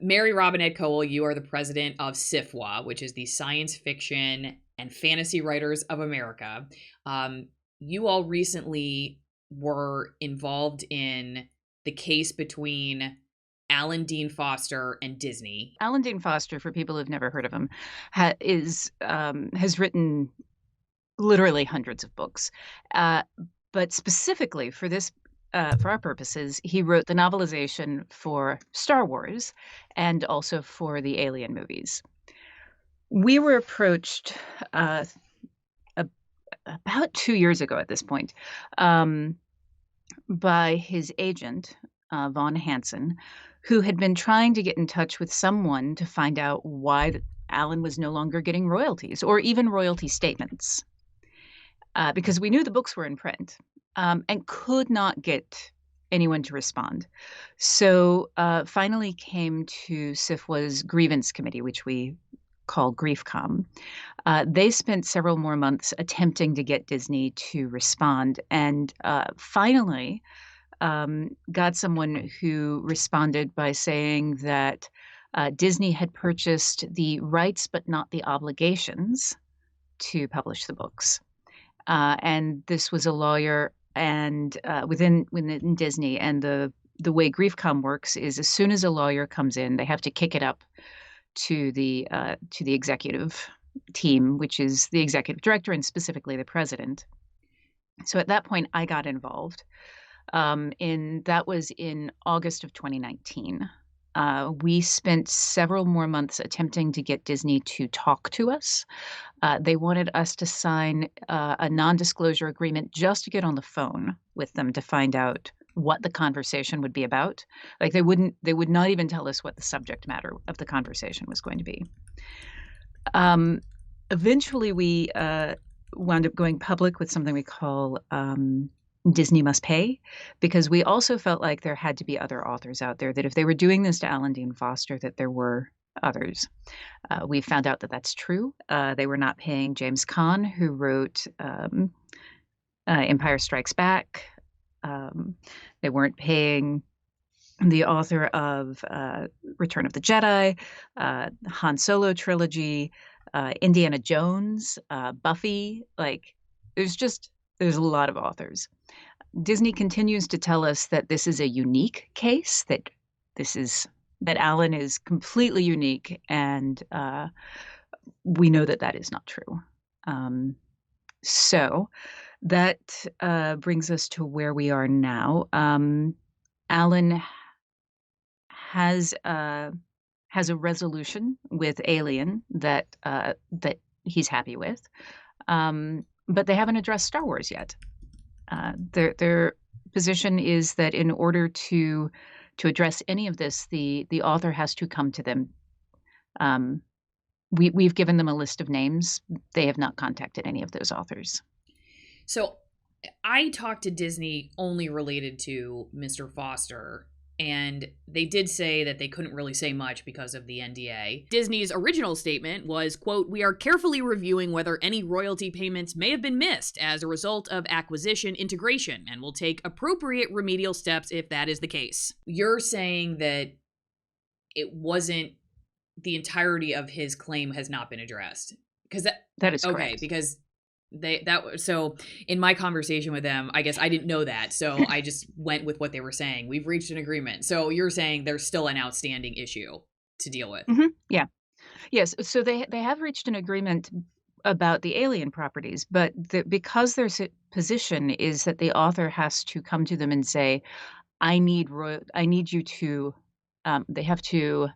Mary Robinette Kowal, you are the president of SIFWA, which is the Science Fiction and Fantasy Writers of America. You all recently were involved in the case between Alan Dean Foster and Disney. Alan Dean Foster, for people who've never heard of him, has written literally hundreds of books. But specifically for our purposes, he wrote the novelization for Star Wars and also for the Alien movies. We were approached about 2 years ago at this point by his agent, Vaughn Hansen, who had been trying to get in touch with someone to find out why Alan was no longer getting royalties or even royalty statements. Because we knew the books were in print and could not get anyone to respond. So finally came to SIFWA's grievance committee, which we call GriefCom. They spent several more months attempting to get Disney to respond, and finally got someone who responded by saying that Disney had purchased the rights but not the obligations to publish the books. And this was a lawyer and within Disney. And the way GriefCom works is as soon as a lawyer comes in, they have to kick it up to the executive team, which is the executive director and specifically the president. So at that point, I got involved. That was in August of 2019. We spent several more months attempting to get Disney to talk to us. They wanted us to sign a non-disclosure agreement just to get on the phone with them to find out what the conversation would be about. Like they would not even tell us what the subject matter of the conversation was going to be. Eventually, we wound up going public with something we call Disney Must Pay, because we also felt like there had to be other authors out there, that if they were doing this to Alan Dean Foster, that there were others. We found out that that's true. They were not paying James Caan, who wrote Empire Strikes Back. They weren't paying the author of Return of the Jedi, Han Solo trilogy, Indiana Jones, Buffy. Like, there's a lot of authors. Disney continues to tell us that this is a unique case, that Alan is completely unique, and we know that that is not true. So that brings us to where we are now. Alan has a resolution with Alien that he's happy with, but they haven't addressed Star Wars yet. Their position is that in order to address any of this, the author has to come to them. We've given them a list of names. They have not contacted any of those authors. So I talked to Disney only related to Mr. Foster, and they did say that they couldn't really say much because of the NDA. Disney's original statement was, quote, "We are carefully reviewing whether any royalty payments may have been missed as a result of acquisition integration and will take appropriate remedial steps if that is the case." You're saying that it wasn't, the entirety of his claim has not been addressed. Because that is okay, correct. because so in my conversation with them, I guess I didn't know that, so I just went with what they were saying. We've reached an agreement. So you're saying there's still an outstanding issue to deal with. Mm-hmm. Yeah. Yes. So they have reached an agreement about the Alien properties, but because their position is that the author has to come to them and say, I need you to, they have to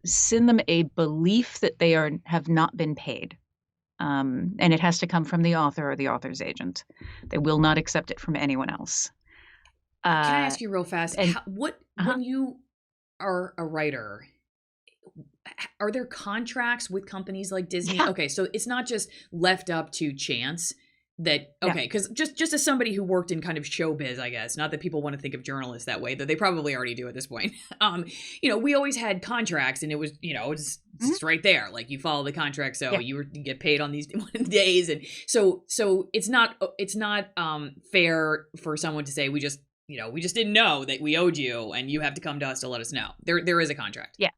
send them a belief that they have not been paid. And it has to come from the author or the author's agent. They will not accept it from anyone else. Can I ask you real fast, when you are a writer, are there contracts with companies like Disney? Yeah. Okay, so it's not just left up to chance. That, okay, because just as somebody who worked in kind of showbiz, I guess, not that people want to think of journalists that way, though they probably already do at this point. We always had contracts, and it was, it's just right there. Like, you follow the contract, so you get paid on these days, and so it's not fair for someone to say we just we just didn't know that we owed you, and you have to come to us to let us know. There is a contract. Yeah,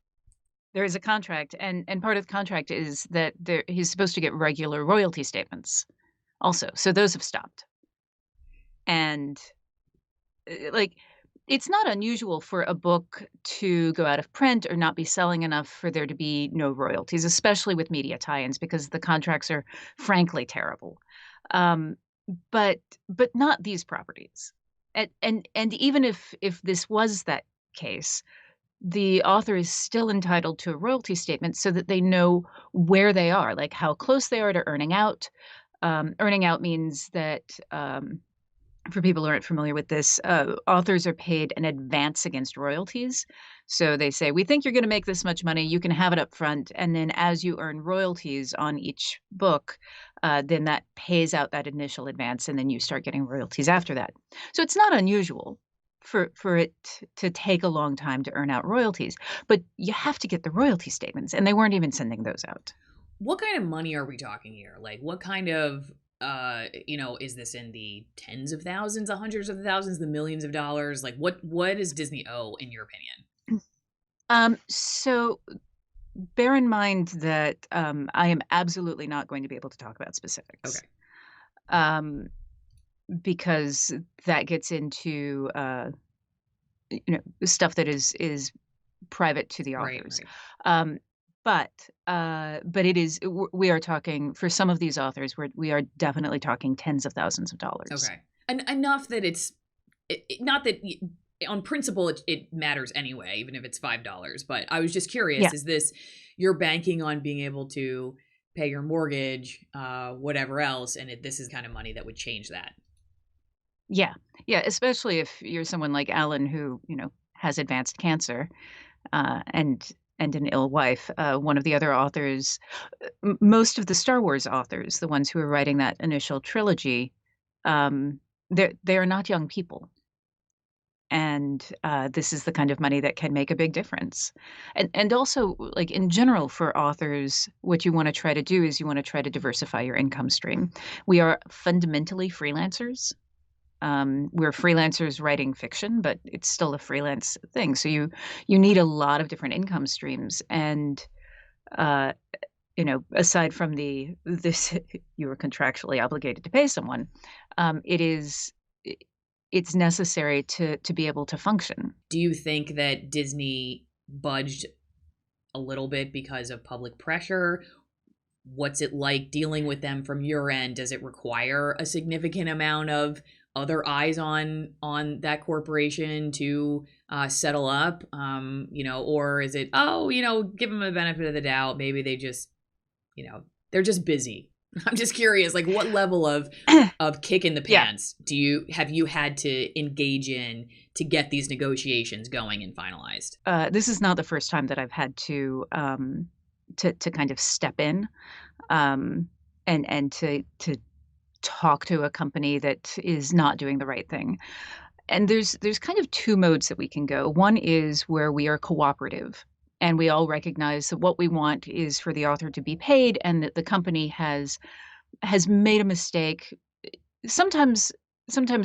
there is a contract, and part of the contract is that he's supposed to get regular royalty statements also. So those have stopped. And like, it's not unusual for a book to go out of print or not be selling enough for there to be no royalties, especially with media tie-ins, because the contracts are frankly terrible. Um, but not these properties. And even if this was that case, the author is still entitled to a royalty statement so that they know where they are, like how close they are to earning out. Earning out means that for people who aren't familiar with this, authors are paid an advance against royalties. So they say, we think you're going to make this much money. You can have it up front. And then as you earn royalties on each book, then that pays out that initial advance. And then you start getting royalties after that. So it's not unusual for it to take a long time to earn out royalties. But you have to get the royalty statements. And they weren't even sending those out. What kind of money are we talking here? Like, what kind of is this in the tens of thousands, the hundreds of thousands, the millions of dollars? Like, what does Disney owe, in your opinion? So bear in mind that I am absolutely not going to be able to talk about specifics. Okay. Because that gets into stuff that is private to the authors. Right. But it is, we are talking, for some of these authors, we are definitely talking tens of thousands of dollars. Okay. And enough that it's not that on principle it matters anyway, even if it's $5. But I was just curious, is this, you're banking on being able to pay your mortgage, whatever else, and this is kind of money that would change that? Yeah. Yeah. Especially if you're someone like Alan who, has advanced cancer, and an ill wife. One of the other authors, most of the Star Wars authors, the ones who are writing that initial trilogy, they are not young people. And this is the kind of money that can make a big difference. And also, like, in general, for authors, what you want to try to do is you want to try to diversify your income stream. We are fundamentally freelancers. We're freelancers writing fiction, but it's still a freelance thing. So you need a lot of different income streams. And aside from this, you are contractually obligated to pay someone. It's necessary to be able to function. Do you think that Disney budged a little bit because of public pressure? What's it like dealing with them from your end? Does it require a significant amount of other eyes on that corporation to settle up, or is it, give them a benefit of the doubt, maybe they just, they're just busy? I'm just curious, like, what level of kick in the pants have you had to engage in to get these negotiations going and finalized? This is not the first time that I've had to kind of step in, and to talk to a company that is not doing the right thing. And there's kind of two modes that we can go. One is where we are cooperative and we all recognize that what we want is for the author to be paid and that the company has made a mistake. Sometimes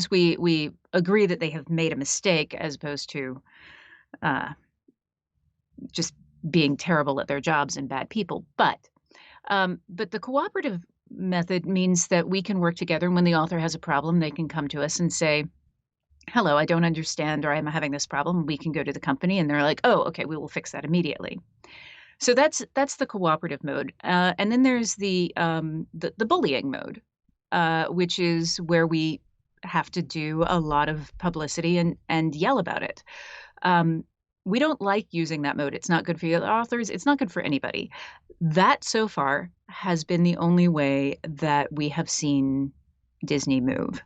we agree that they have made a mistake as opposed to just being terrible at their jobs and bad people. But the cooperative method means that we can work together, and when the author has a problem, they can come to us and say, hello, I don't understand, or I'm having this problem. We can go to the company and they're like, oh, okay, we will fix that immediately. So that's the cooperative mode. And then there's the bullying mode, which is where we have to do a lot of publicity and yell about it. We don't like using that mode. It's not good for the authors. It's not good for anybody. That so far has been the only way that we have seen Disney move.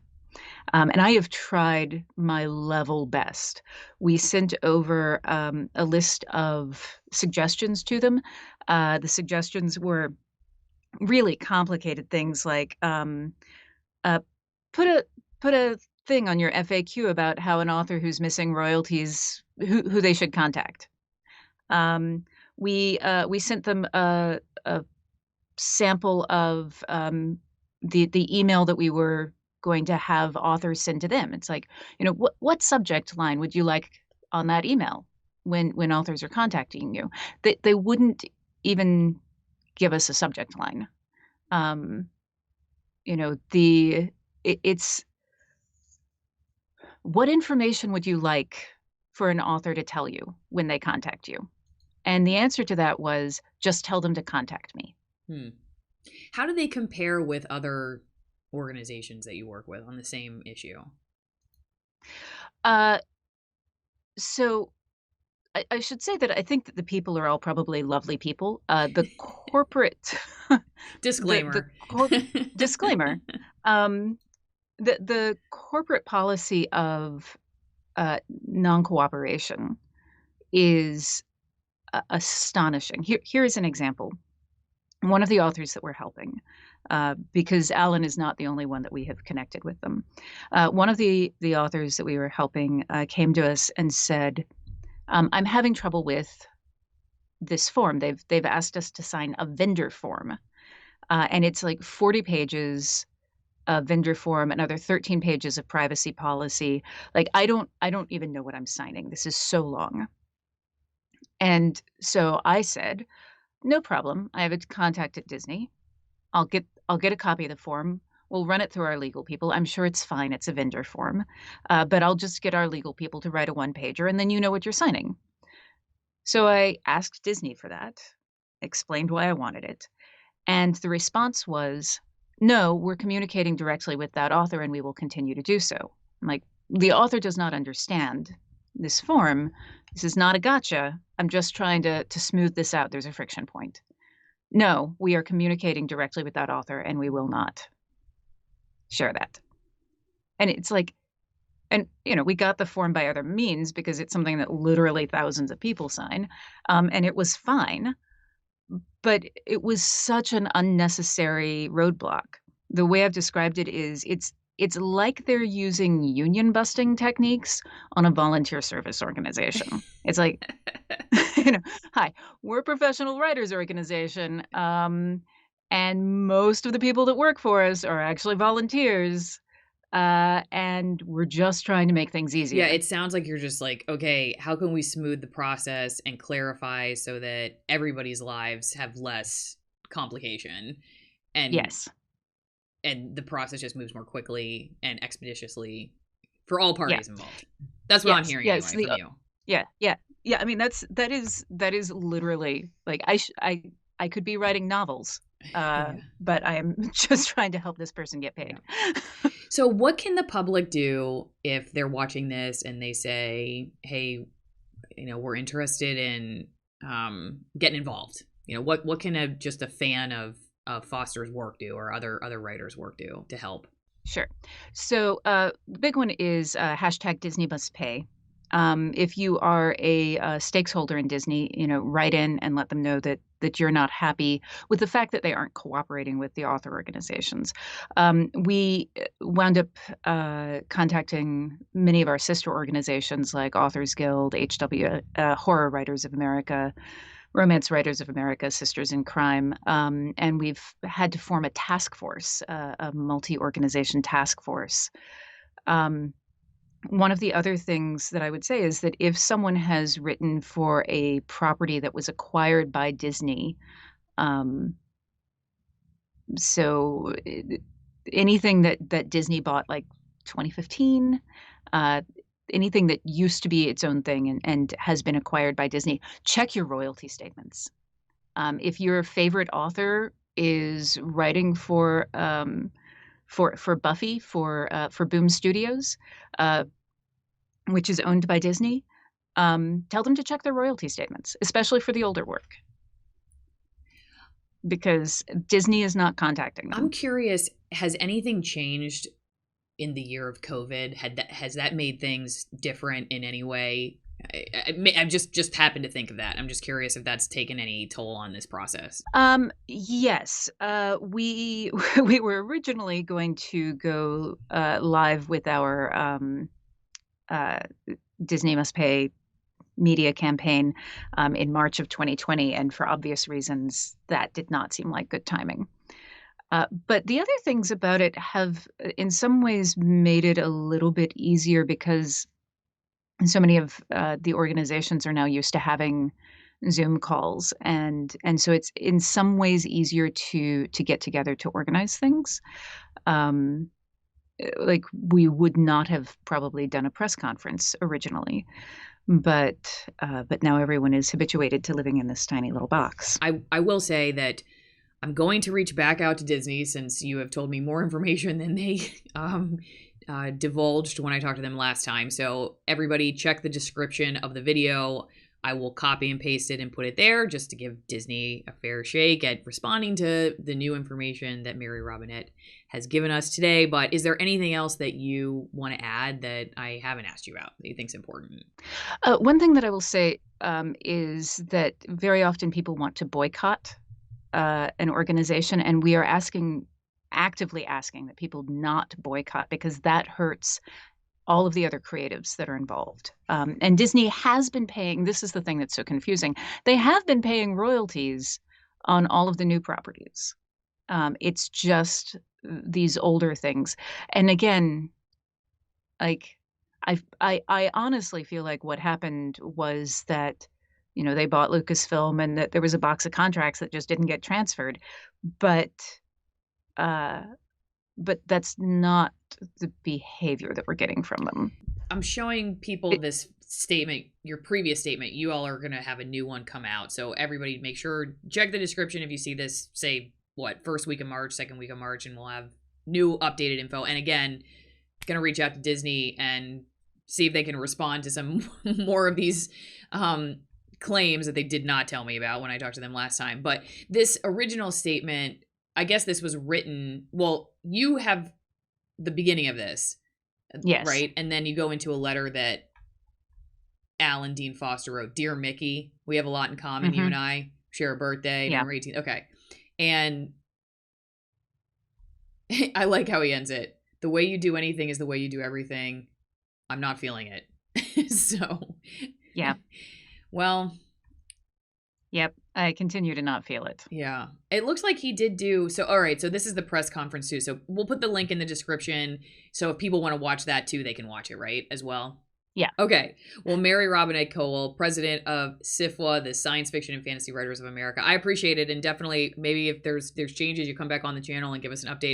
And I have tried my level best. We sent over a list of suggestions to them. The suggestions were really complicated things like put a thing on your FAQ about how an author who's missing royalties, who they should contact. We sent them a sample of the email that we were going to have authors send to them. It's like, what subject line would you like on that email when authors are contacting you? They wouldn't even give us a subject line. Um, it's what information would you like for an author to tell you when they contact you? And the answer to that was just tell them to contact me. Hmm. How do they compare with other organizations that you work with on the same issue? Uh, so I should say that I think that the people are all probably lovely people. The corporate, the Disclaimer. disclaimer, um, the corporate policy of non-cooperation is astonishing. Here is an example. One of the authors that we're helping, because Alan is not the only one that we have connected with them. One of the authors that we were helping came to us and said, "I'm having trouble with this form. They've asked us to sign a vendor form, and it's like 40 pages of vendor form, another 13 pages of privacy policy. Like I don't even know what I'm signing. This is so long." And so I said, "No problem. I have a contact at Disney. I'll get a copy of the form. We'll run it through our legal people. I'm sure it's fine. It's a vendor form, but I'll just get our legal people to write a one-pager, and then you know what you're signing." So I asked Disney for that, explained why I wanted it, and the response was, "No, we're communicating directly with that author, and we will continue to do so." I'm like, "The author does not understand this form. This is not a gotcha. I'm just trying to smooth this out. There's a friction point. No, we are communicating directly with that author, and we will not share that." And it's like, and we got the form by other means because it's something that literally thousands of people sign, and it was fine, but it was such an unnecessary roadblock. The way I've described it is it's like they're using union busting techniques on a volunteer service organization. It's like, you know, "Hi, we're a professional writers organization, and most of the people that work for us are actually volunteers, and we're just trying to make things Yeah, easier." it sounds like you're just like, okay, how can we smooth the process and clarify so that everybody's lives have less complication and Yes. the process just moves more quickly and expeditiously for all Yeah. parties involved. That's what I'm Yes. hearing Yes. anyway from you. Yeah. Yeah. Yeah. I mean, that is literally like I could be writing novels, Yeah. but I am just trying to help this person get Yeah. paid. So what can the public do if they're watching this and they say, "Hey, we're interested in getting involved." What can just a fan of Foster's work do, or other writers' work do to help? Sure. So the big one is hashtag Disney must pay. If you are a stakes holder in Disney, write in and let them know that you're not happy with the fact that they aren't cooperating with the author organizations. We wound up contacting many of our sister organizations like Authors Guild, HW, Horror Writers of America, Romance Writers of America, Sisters in Crime, and we've had to form a task force, a multi-organization task force. Um, One of the other things that I would say is that if someone has written for a property that was acquired by Disney, um, so anything that Disney bought like 2015, uh, anything that used to be its own thing and has been acquired by Disney, check your royalty statements. If your favorite author is writing for Buffy for Boom Studios, uh, which is owned by Disney, tell them to check their royalty statements, especially for the older work, because Disney is not contacting I'm them. curious, has anything changed in the year of COVID? Has that made things different in any way? I've just happened to think of that. I'm just curious if that's taken any toll on this process. Yes, we we were originally going to go live with our uh, Disney Must Pay media campaign in March of 2020, and for obvious reasons, that did not seem like good timing. But the other things about it have, in some ways, made it a little bit easier because so many of the organizations are now used to having Zoom calls, and so it's in some ways easier to get together to organize things. Um, like we would not have probably done a press conference originally, but now everyone is habituated to living in this tiny little box. I will say that I'm going to reach back out to Disney since you have told me more information than they divulged when I talked to them last time. So everybody check the description of the video. I will copy and paste it and put it there just to give Disney a fair shake at responding to the new information that Mary Robinette has given us today. But is there anything else that you want to add that I haven't asked you about that you think is important? One thing that I will say is that very often people want to boycott an organization, and we are actively asking that people not boycott because that hurts all of the other creatives that are involved. And Disney has been paying, this is the thing that's so confusing, they have been paying royalties on all of the new properties. It's just these older things. And again, like I honestly feel like what happened was that, they bought Lucasfilm and that there was a box of contracts that just didn't get transferred. But uh, but that's not the behavior that we're getting from them. I'm showing people It, this statement, your previous statement. You all are going to have a new one come out. So everybody make sure, check the description if you see this, say, what, first week of March, second week of March, and we'll have new updated info. And again, going to reach out to Disney and see if they can respond to some more of these claims that they did not tell me about when I talked to them last time. But this original statement, I guess this was written, well, you have the beginning of this, yes. right? And then you go into a letter that Alan Dean Foster wrote. Dear Mickey, we have a lot in common. You and I share a birthday, Yeah. November 18th. Okay. And I like how he ends it. The way you do anything is the way you do everything. I'm not feeling it. So, Yeah. well, Yep. I continue to not feel it. yeah. It looks like he did do so. All right. So this is the press conference too. So we'll put the link in the description. So if people want to watch that too, they can watch it, right? As well. Yeah. Okay. Well, Mary Robinette Kowal, president of SFWA, the Science Fiction and Fantasy Writers of America. I appreciate it, and definitely maybe if there's changes, you come back on the channel and give us an update